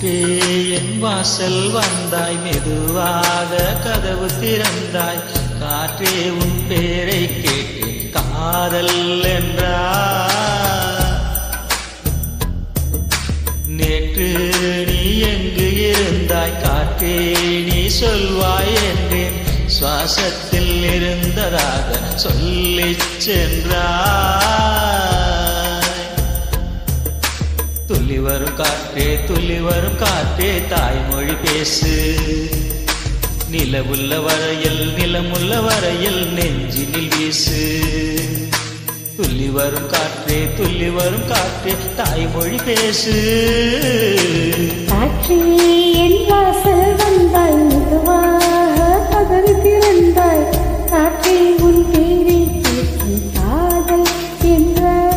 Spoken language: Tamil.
காற்றே என் வாசல் வந்தாய், மெதுவாக கதவு திறந்தாய். காற்றே உன் பேரை கேட்டு காதல் என்றாய். நேற்று நீ எங்கு இருந்தாய், காற்றே நீ சொல்வாய் என்றேன். சுவாசத்தில் இருந்ததாக சொல்லிச் சென்றாய். துள்ளி வரும் காற்றே, துள்ளி வரும் காற்றே, தாய்மொழி பேசு. நிலவுள்ள வரையில், நிலமுள்ள வரையில் நெஞ்சினில் வீசு. துள்ளி வரும் காற்றே, துள்ளி வரும் காற்றே, தாய்மொழி பேசு. காற்றே என் வாசல் வந்தாய், மெதுவாக கதவு திறந்தாய். காற்றே உன் பேரை கேட்டு காதல் என்றாய்.